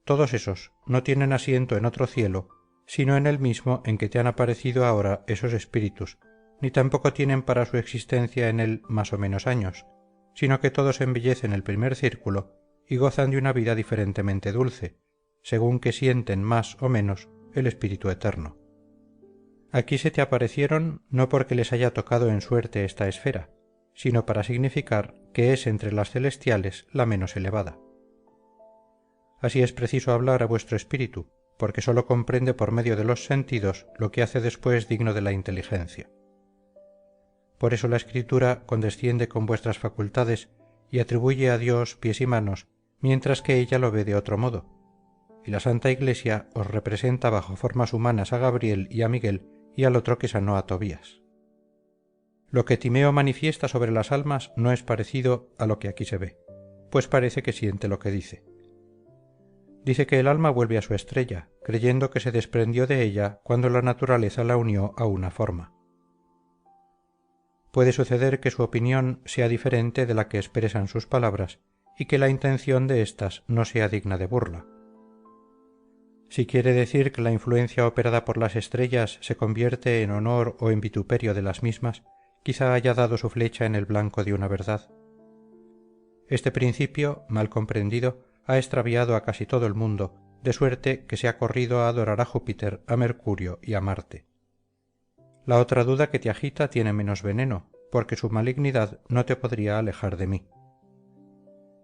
todos esos no tienen asiento en otro cielo, sino en el mismo en que te han aparecido ahora esos espíritus, ni tampoco tienen para su existencia en él más o menos años, sino que todos embellecen el primer círculo y gozan de una vida diferentemente dulce, según que sienten más o menos el espíritu eterno. Aquí se te aparecieron no porque les haya tocado en suerte esta esfera, sino para significar que es entre las celestiales la menos elevada. Así es preciso hablar a vuestro espíritu, porque sólo comprende por medio de los sentidos lo que hace después digno de la inteligencia. Por eso la Escritura condesciende con vuestras facultades y atribuye a Dios pies y manos, mientras que ella lo ve de otro modo, y la Santa Iglesia os representa bajo formas humanas a Gabriel y a Miguel y al otro que sanó a Tobías. Lo que Timeo manifiesta sobre las almas no es parecido a lo que aquí se ve, pues parece que siente lo que dice. Dice que el alma vuelve a su estrella, creyendo que se desprendió de ella cuando la naturaleza la unió a una forma. Puede suceder que su opinión sea diferente de la que expresan sus palabras y que la intención de éstas no sea digna de burla. Si quiere decir que la influencia operada por las estrellas se convierte en honor o en vituperio de las mismas, quizá haya dado su flecha en el blanco de una verdad. Este principio, mal comprendido, ha extraviado a casi todo el mundo, de suerte que se ha corrido a adorar a Júpiter, a Mercurio y a Marte. La otra duda que te agita tiene menos veneno, porque su malignidad no te podría alejar de mí.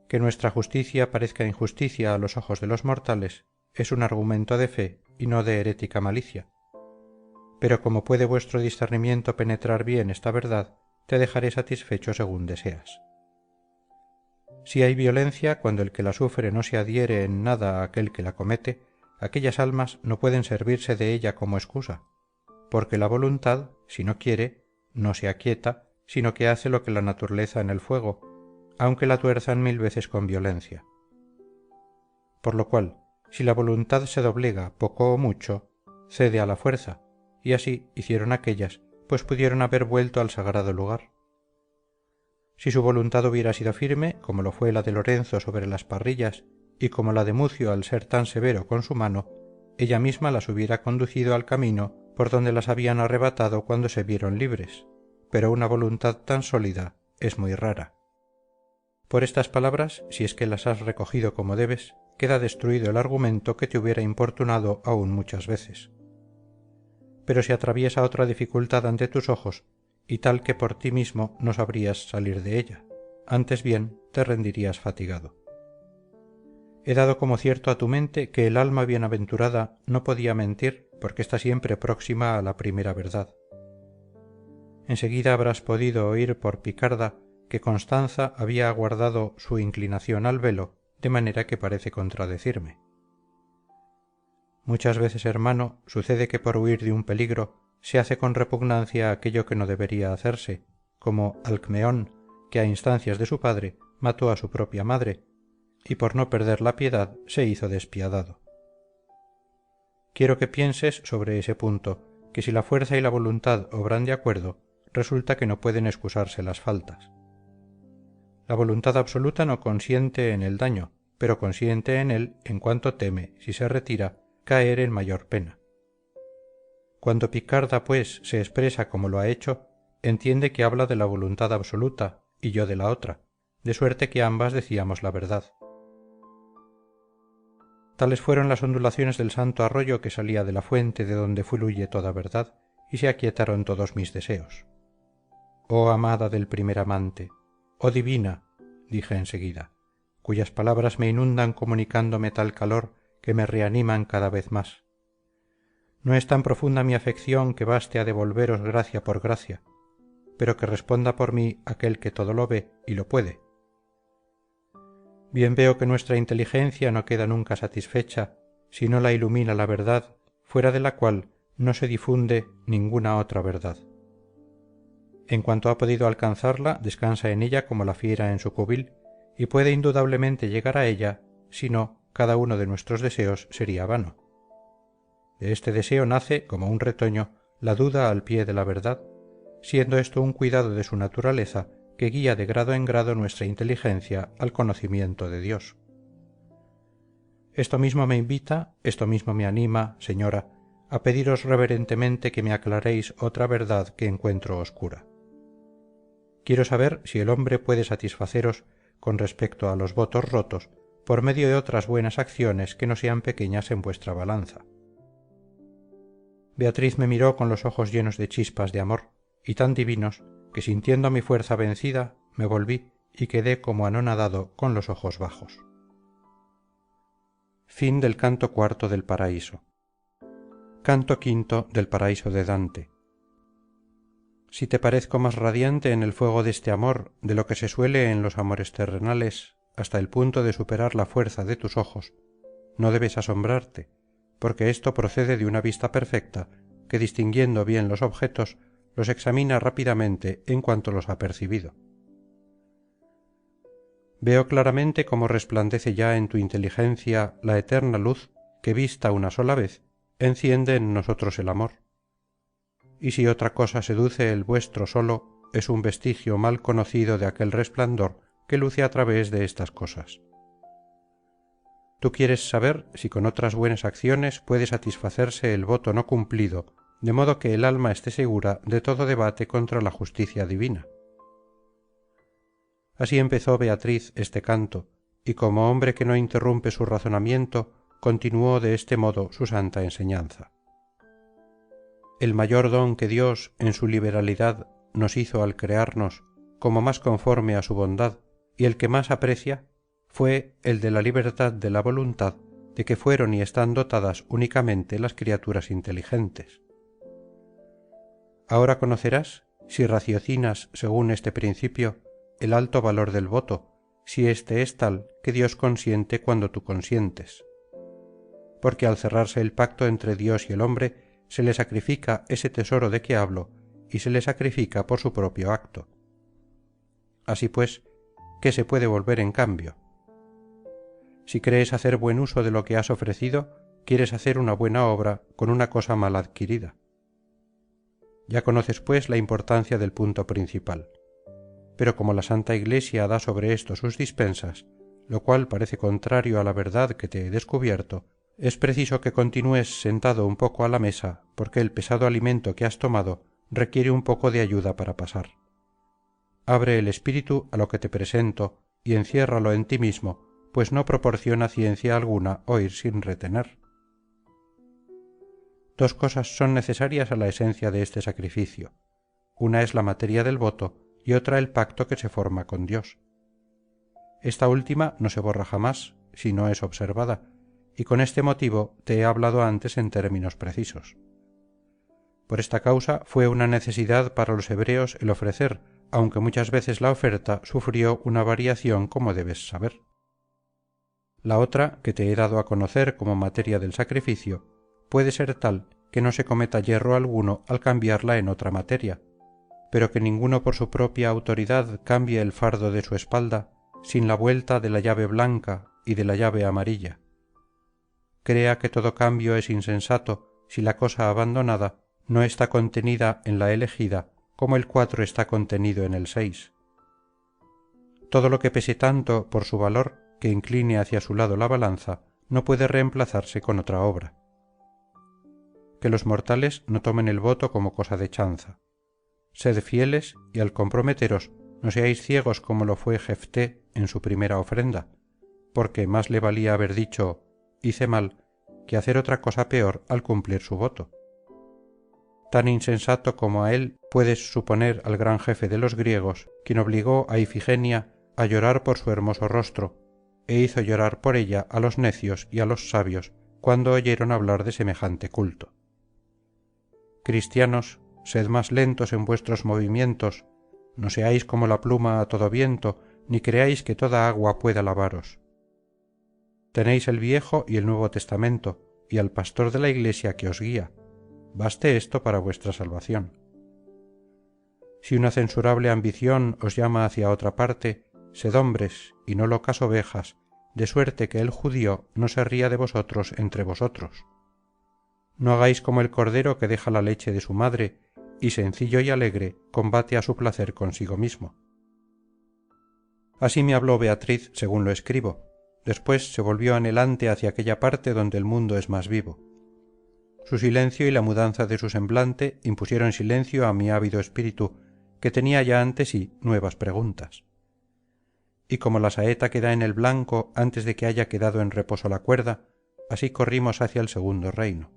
Que nuestra justicia parezca injusticia a los ojos de los mortales es un argumento de fe y no de herética malicia. Pero como puede vuestro discernimiento penetrar bien esta verdad, te dejaré satisfecho según deseas. Si hay violencia cuando el que la sufre no se adhiere en nada a aquel que la comete, aquellas almas no pueden servirse de ella como excusa, porque la voluntad, si no quiere, no se aquieta, sino que hace lo que la naturaleza en el fuego, aunque la tuerzan 1000 veces con violencia. Por lo cual, si la voluntad se doblega poco o mucho, cede a la fuerza, y así hicieron aquellas, pues pudieron haber vuelto al sagrado lugar. Si su voluntad hubiera sido firme, como lo fue la de Lorenzo sobre las parrillas, y como la de Mucio al ser tan severo con su mano, ella misma las hubiera conducido al camino por donde las habían arrebatado cuando se vieron libres, pero una voluntad tan sólida es muy rara. Por estas palabras, si es que las has recogido como debes, queda destruido el argumento que te hubiera importunado aún muchas veces. Pero se atraviesa otra dificultad ante tus ojos, y tal que por ti mismo no sabrías salir de ella, antes bien te rendirías fatigado. He dado como cierto a tu mente que el alma bienaventurada no podía mentir porque está siempre próxima a la primera verdad. Enseguida habrás podido oír por Picarda que Constanza había aguardado su inclinación al velo, de manera que parece contradecirme. Muchas veces, hermano, sucede que por huir de un peligro se hace con repugnancia aquello que no debería hacerse, como Alcmeón, que a instancias de su padre mató a su propia madre, y por no perder la piedad se hizo despiadado. Quiero que pienses sobre ese punto, que si la fuerza y la voluntad obran de acuerdo, resulta que no pueden excusarse las faltas. La voluntad absoluta no consiente en el daño, pero consiente en él en cuanto teme, si se retira, caer en mayor pena. Cuando Picarda, pues, se expresa como lo ha hecho, entiende que habla de la voluntad absoluta y yo de la otra, de suerte que ambas decíamos la verdad. Tales fueron las ondulaciones del santo arroyo que salía de la fuente de donde fluye toda verdad, y se aquietaron todos mis deseos. Oh amada del primer amante, oh divina, dije enseguida, cuyas palabras me inundan comunicándome tal calor que me reaniman cada vez más. No es tan profunda mi afección que baste a devolveros gracia por gracia, pero que responda por mí aquel que todo lo ve y lo puede. Bien veo que nuestra inteligencia no queda nunca satisfecha si no la ilumina la verdad, fuera de la cual no se difunde ninguna otra verdad. En cuanto ha podido alcanzarla, descansa en ella como la fiera en su cubil, y puede indudablemente llegar a ella, si no, cada uno de nuestros deseos sería vano. De este deseo nace, como un retoño, la duda al pie de la verdad, siendo esto un cuidado de su naturaleza que guía de grado en grado nuestra inteligencia al conocimiento de Dios. Esto mismo me invita, esto mismo me anima, señora, a pediros reverentemente que me aclaréis otra verdad que encuentro oscura. Quiero saber si el hombre puede satisfaceros con respecto a los votos rotos por medio de otras buenas acciones que no sean pequeñas en vuestra balanza. Beatriz me miró con los ojos llenos de chispas de amor, y tan divinos, que sintiendo mi fuerza vencida, me volví y quedé como anonadado con los ojos bajos. Fin del canto cuarto del Paraíso. Canto quinto del Paraíso de Dante. Si te parezco más radiante en el fuego de este amor de lo que se suele en los amores terrenales, hasta el punto de superar la fuerza de tus ojos, no debes asombrarte, porque esto procede de una vista perfecta que, distinguiendo bien los objetos, los examina rápidamente en cuanto los ha percibido. Veo claramente cómo resplandece ya en tu inteligencia la eterna luz que vista una sola vez enciende en nosotros el amor. Y si otra cosa seduce el vuestro solo, es un vestigio mal conocido de aquel resplandor que luce a través de estas cosas. Tú quieres saber si con otras buenas acciones puede satisfacerse el voto no cumplido, de modo que el alma esté segura de todo debate contra la justicia divina. Así empezó Beatriz este canto, y como hombre que no interrumpe su razonamiento, continuó de este modo su santa enseñanza. El mayor don que Dios, en su liberalidad, nos hizo al crearnos, como más conforme a su bondad, y el que más aprecia, fue el de la libertad de la voluntad, de que fueron y están dotadas únicamente las criaturas inteligentes. Ahora conocerás, si raciocinas según este principio, el alto valor del voto, si éste es tal que Dios consiente cuando tú consientes. Porque al cerrarse el pacto entre Dios y el hombre, se le sacrifica ese tesoro de que hablo, y se le sacrifica por su propio acto. Así pues, ¿qué se puede volver en cambio? Si crees hacer buen uso de lo que has ofrecido, quieres hacer una buena obra con una cosa mal adquirida. Ya conoces, pues, la importancia del punto principal. Pero como la Santa Iglesia da sobre esto sus dispensas, lo cual parece contrario a la verdad que te he descubierto, es preciso que continúes sentado un poco a la mesa, porque el pesado alimento que has tomado requiere un poco de ayuda para pasar. Abre el espíritu a lo que te presento y enciérralo en ti mismo, pues no proporciona ciencia alguna oír sin retener. Dos cosas son necesarias a la esencia de este sacrificio. Una es la materia del voto y otra el pacto que se forma con Dios. Esta última no se borra jamás, si no es observada, y con este motivo te he hablado antes en términos precisos. Por esta causa fue una necesidad para los hebreos el ofrecer, aunque muchas veces la oferta sufrió una variación como debes saber. La otra, que te he dado a conocer como materia del sacrificio, puede ser tal que no se cometa yerro alguno al cambiarla en otra materia, pero que ninguno por su propia autoridad cambie el fardo de su espalda sin la vuelta de la llave blanca y de la llave amarilla. Crea que todo cambio es insensato si la cosa abandonada no está contenida en la elegida como el 4 está contenido en el 6. Todo lo que pese tanto por su valor que incline hacia su lado la balanza no puede reemplazarse con otra obra. Que los mortales no tomen el voto como cosa de chanza. Sed fieles y al comprometeros no seáis ciegos como lo fue Jefté en su primera ofrenda, porque más le valía haber dicho hice mal que hacer otra cosa peor al cumplir su voto. Tan insensato como a él puedes suponer al gran jefe de los griegos, quien obligó a Ifigenia a llorar por su hermoso rostro, e hizo llorar por ella a los necios y a los sabios cuando oyeron hablar de semejante culto. Cristianos, sed más lentos en vuestros movimientos, no seáis como la pluma a todo viento, ni creáis que toda agua pueda lavaros. Tenéis el Viejo y el Nuevo Testamento, y al pastor de la Iglesia que os guía. Baste esto para vuestra salvación. Si una censurable ambición os llama hacia otra parte, sed hombres y no locas ovejas, de suerte que el judío no se ría de vosotros entre vosotros. No hagáis como el cordero que deja la leche de su madre, y sencillo y alegre combate a su placer consigo mismo. Así me habló Beatriz según lo escribo. Después se volvió anhelante hacia aquella parte donde el mundo es más vivo. Su silencio y la mudanza de su semblante impusieron silencio a mi ávido espíritu, que tenía ya ante sí nuevas preguntas. Y como la saeta queda en el blanco antes de que haya quedado en reposo la cuerda, así corrimos hacia el segundo reino.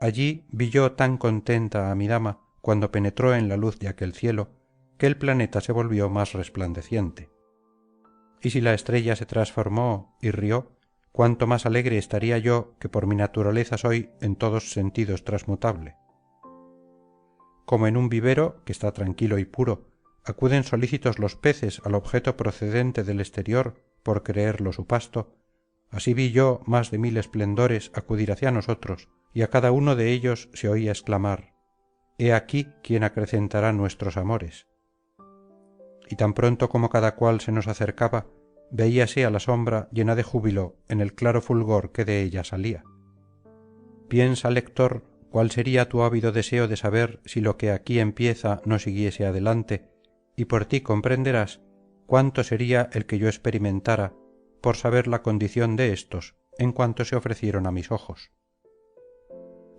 Allí vi yo tan contenta a mi dama cuando penetró en la luz de aquel cielo, que el planeta se volvió más resplandeciente. Y si la estrella se transformó y rió, cuánto más alegre estaría yo que por mi naturaleza soy en todos sentidos transmutable. Como en un vivero, que está tranquilo y puro, acuden solícitos los peces al objeto procedente del exterior por creerlo su pasto, así vi yo más de 1000 esplendores acudir hacia nosotros, y a cada uno de ellos se oía exclamar: he aquí quien acrecentará nuestros amores. Y tan pronto como cada cual se nos acercaba, veíase a la sombra llena de júbilo en el claro fulgor que de ella salía. Piensa, lector, cuál sería tu ávido deseo de saber si lo que aquí empieza no siguiese adelante, y por ti comprenderás cuánto sería el que yo experimentara por saber la condición de éstos en cuanto se ofrecieron a mis ojos.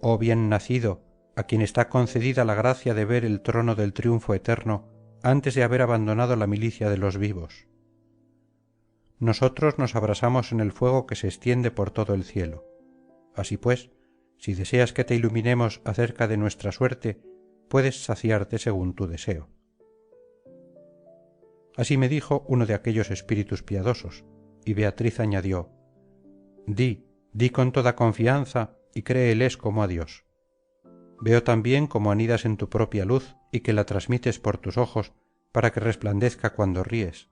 Oh bien nacido, a quien está concedida la gracia de ver el trono del triunfo eterno antes de haber abandonado la milicia de los vivos. Nosotros nos abrasamos en el fuego que se extiende por todo el cielo. Así pues, si deseas que te iluminemos acerca de nuestra suerte, puedes saciarte según tu deseo. Así me dijo uno de aquellos espíritus piadosos, y Beatriz añadió: di con toda confianza y créeles como a Dios. Veo también cómo anidas en tu propia luz y que la transmites por tus ojos para que resplandezca cuando ríes.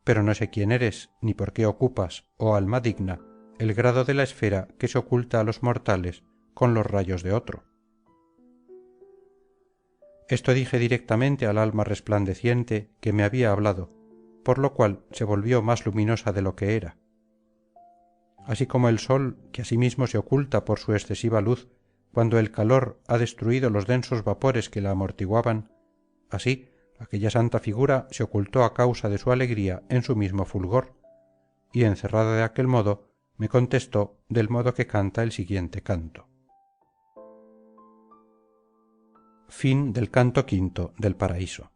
Pero no sé quién eres, ni por qué ocupas, oh alma digna, el grado de la esfera que se oculta a los mortales con los rayos de otro. Esto dije directamente al alma resplandeciente que me había hablado, por lo cual se volvió más luminosa de lo que era. Así como el sol, que asimismo se oculta por su excesiva luz cuando el calor ha destruido los densos vapores que la amortiguaban, así aquella santa figura se ocultó a causa de su alegría en su mismo fulgor, y encerrada de aquel modo me contestó del modo que canta el siguiente canto. Fin del canto quinto del Paraíso.